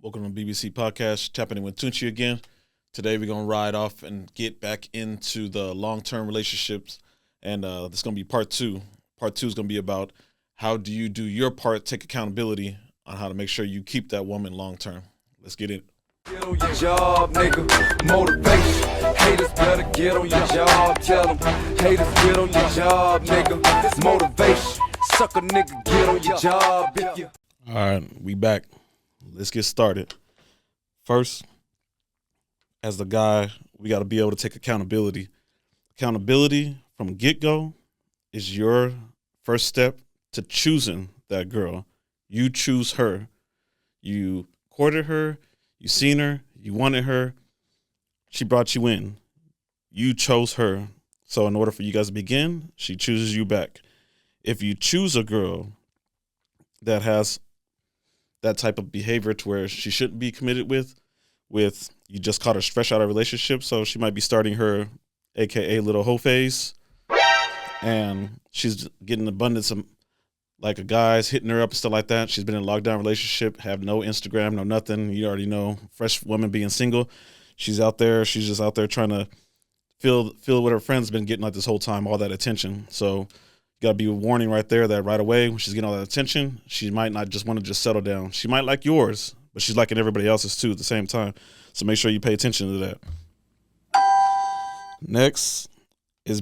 Welcome to BBC Podcast, tapping in with Tunchi again. Today we're going to ride off and get back into the long-term relationships, and this is going to be part two. Part two is going to be about how do you do your part, take accountability on how to make sure you keep that woman long-term. Let's get it. Get on your job, nigga. Motivation. Haters better get on your job. Tell them. Haters get on your job, nigga. It's motivation. Suck a nigga, get on your job. If you... All right, we back. Let's get started. First, as the guy, we got to be able to take accountability. Accountability from get-go is your first step to choosing that girl. You choose her. You courted her. You seen her. You wanted her. She brought you in. You chose her. So in order for you guys to begin, she chooses you back. If you choose a girl that has that type of behavior to where she shouldn't be committed with you just caught her fresh out of a relationship, so she might be starting her AKA little hoe phase, and she's getting abundance of like a guy's hitting her up and stuff like that. She's been in a lockdown relationship, have no Instagram, no nothing. You already know, fresh woman being single. She's just out there trying to feel what her friends been getting like this whole time, all that attention. So got to be a warning right there that right away when she's getting all that attention, she might not just want to just settle down. She might like yours, but she's liking everybody else's too at the same time. So make sure you pay attention to that. Next is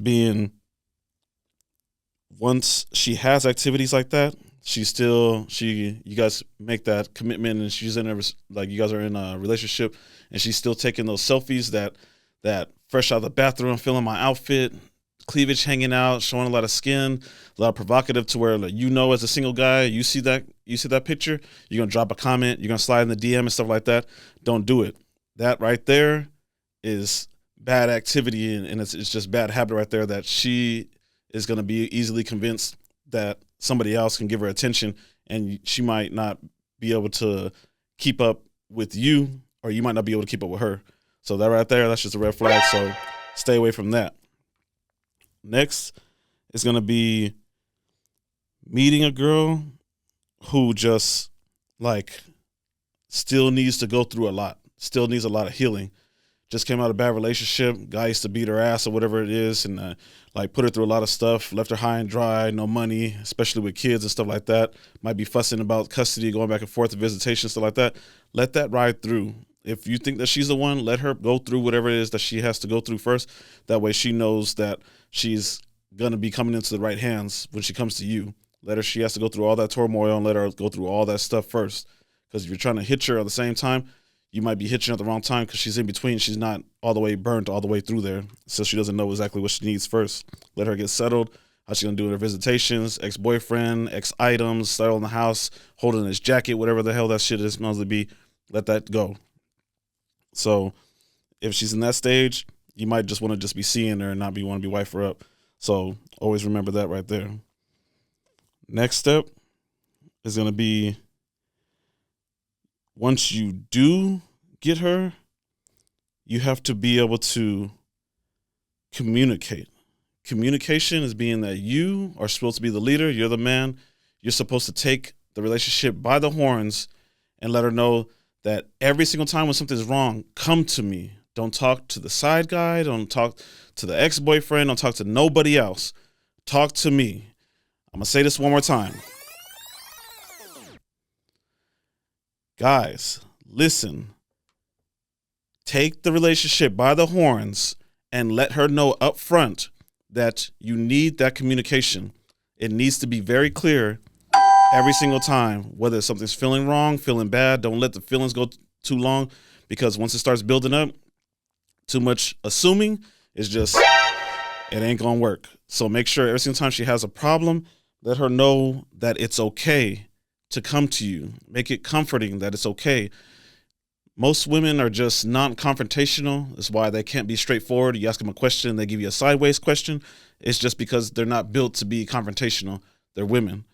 once she has activities like that, you guys make that commitment and she's in you guys are in a relationship and she's still taking those selfies that fresh out of the bathroom, feeling my outfit, cleavage hanging out, showing a lot of skin, a lot of provocative to where as a single guy, you see that picture, you're going to drop a comment, you're going to slide in the DM and stuff like that. Don't do it. That right there is bad activity and it's just bad habit right there that she is going to be easily convinced that somebody else can give her attention and she might not be able to keep up with you or you might not be able to keep up with her. So that right there, that's just a red flag. So stay away from that. Next is going to be meeting a girl who just still needs to go through a lot, still needs a lot of healing. Just came out of a bad relationship. Guy used to beat her ass or whatever it is and put her through a lot of stuff, left her high and dry, no money, especially with kids and stuff like that. Might be fussing about custody, going back and forth to visitation, stuff like that. Let that ride through. If you think that she's the one, let her go through whatever it is that she has to go through first. That way she knows that she's going to be coming into the right hands when she comes to you. She has to go through all that turmoil and let her go through all that stuff first. Because if you're trying to hitch her at the same time, you might be hitching at the wrong time because she's in between. She's not all the way burnt all the way through there. So she doesn't know exactly what she needs first. Let her get settled. How she's going to do her visitations, ex-boyfriend, ex-items, settle in the house, holding his jacket, whatever the hell that shit is supposed to be. Let that go. So if she's in that stage, you might just want to just be seeing her and not want to be wife her up. So always remember that right there. Next step is going to be once you do get her, you have to be able to communicate. Communication is being that you are supposed to be the leader. You're the man. You're supposed to take the relationship by the horns and let her know that every single time when something's wrong, come to me. Don't talk to the side guy. Don't talk to the ex-boyfriend. Don't talk to nobody else. Talk to me. I'm going to say this one more time. Guys, listen. Take the relationship by the horns and let her know up front that you need that communication. It needs to be very clear every single time, whether something's feeling wrong, feeling bad. Don't let the feelings go too long because once it starts building up, too much assuming is just, it ain't going to work. So make sure every single time she has a problem, let her know that it's okay to come to you. Make it comforting that it's okay. Most women are just non-confrontational. That's why they can't be straightforward. You ask them a question, they give you a sideways question. It's just because they're not built to be confrontational. They're women.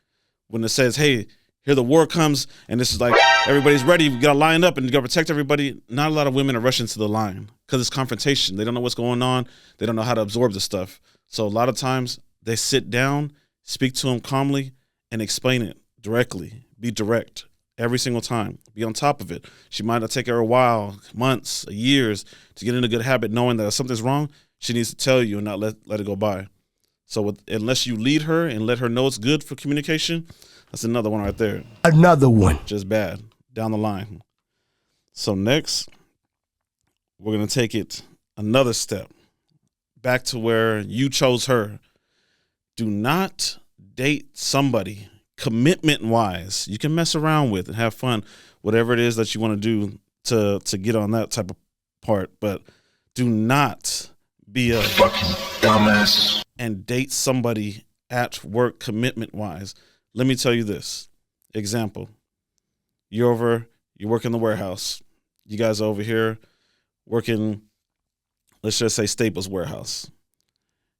When it says, hey, here the war comes, and this is like, everybody's ready, we got to line up and you got to protect everybody. Not a lot of women are rushing to the line because it's confrontation. They don't know what's going on. They don't know how to absorb the stuff. So a lot of times they sit down, speak to them calmly, and explain it directly. Be direct. every single time. Be on top of it. She might have taken her a while, months, years to get in a good habit, knowing that if something's wrong, she needs to tell you and not let it go by. So unless you lead her and let her know it's good for communication, that's another one right there. Another one. Just bad down the line. So next, we're going to take it another step back to where you chose her. Do not date somebody commitment-wise you can mess around with and have fun, whatever it is that you want to do to get on that type of part. But do not be a fucking dumbass and date somebody at work commitment-wise. Let me tell you this. Example. You work in the warehouse. You guys are over here working, let's just say Staples warehouse.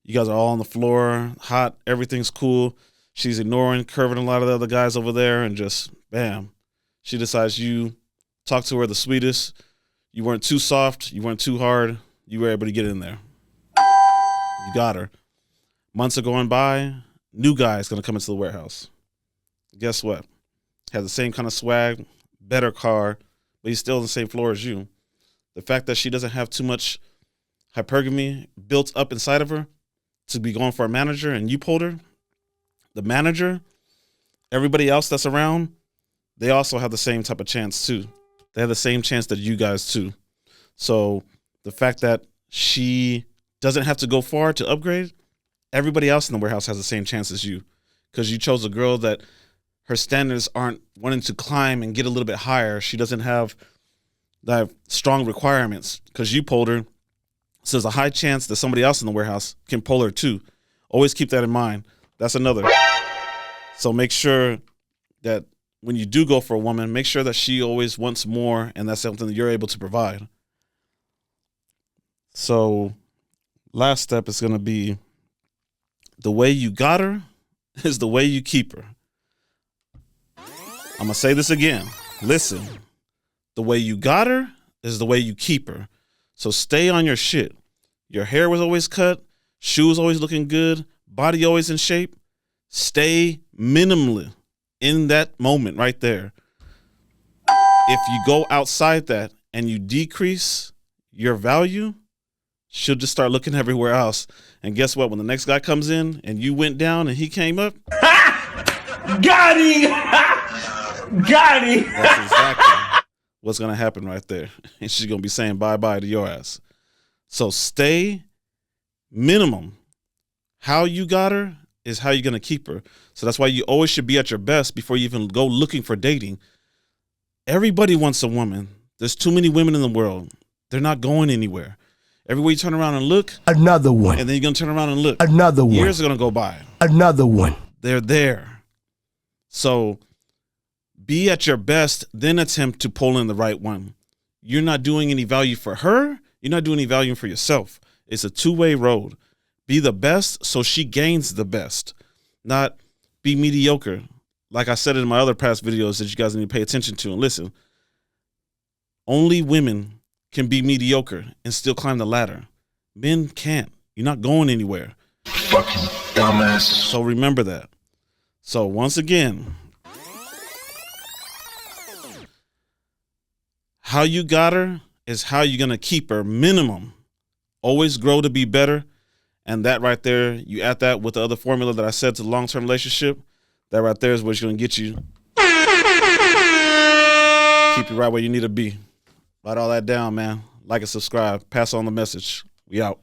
You guys are all on the floor, hot, everything's cool. She's ignoring, curving a lot of the other guys over there, and just, bam. She decides you talk to her the sweetest. You weren't too soft. You weren't too hard. You were able to get in there. You got her. Months are going by. New guy's going to come into the warehouse. Guess what? Has the same kind of swag, better car, but he's still on the same floor as you. The fact that she doesn't have too much hypergamy built up inside of her to be going for a manager, and you pulled her, the manager, everybody else that's around, they also have the same type of chance too. They have the same chance that you guys too. So the fact that she doesn't have to go far to upgrade, everybody else in the warehouse has the same chance as you, because you chose a girl that her standards aren't wanting to climb and get a little bit higher. She doesn't have that strong requirements because you pulled her. So there's a high chance that somebody else in the warehouse can pull her too. Always keep that in mind. That's another. So make sure that when you do go for a woman, make sure that she always wants more, and that's something that you're able to provide. So last step is going to be the way you got her is the way you keep her. I'm going to say this again. Listen, the way you got her is the way you keep her. So stay on your shit. Your hair was always cut, shoes always looking good, body always in shape. Stay minimally in that moment right there. If you go outside that and you decrease your value, she'll just start looking everywhere else. And guess what? When the next guy comes in and you went down and he came up, got him. Got him. that's exactly what's going to happen right there. And she's going to be saying bye-bye to your ass. So stay minimum. How you got her is how you're going to keep her. So that's why you always should be at your best before you even go looking for dating. Everybody wants a woman. There's too many women in the world. They're not going anywhere. Everywhere you turn around and look. Another one. And then you're going to turn around and look. Another one. Years are going to go by. Another one. They're there. So be at your best, then attempt to pull in the right one. You're not doing any value for her. You're not doing any value for yourself. It's a two-way road. Be the best so she gains the best, not be mediocre. Like I said in my other past videos that you guys need to pay attention to and listen. Only women can be mediocre and still climb the ladder. Men can't. You're not going anywhere. Fucking dumbass. So remember that. So once again, how you got her is how you're going to keep her minimum. Always grow to be better. And that right there, you add that with the other formula that I said to the long-term relationship, that right there is what's going to get you, keep you right where you need to be. Write all that down, man. Like and subscribe. Pass on the message. We out.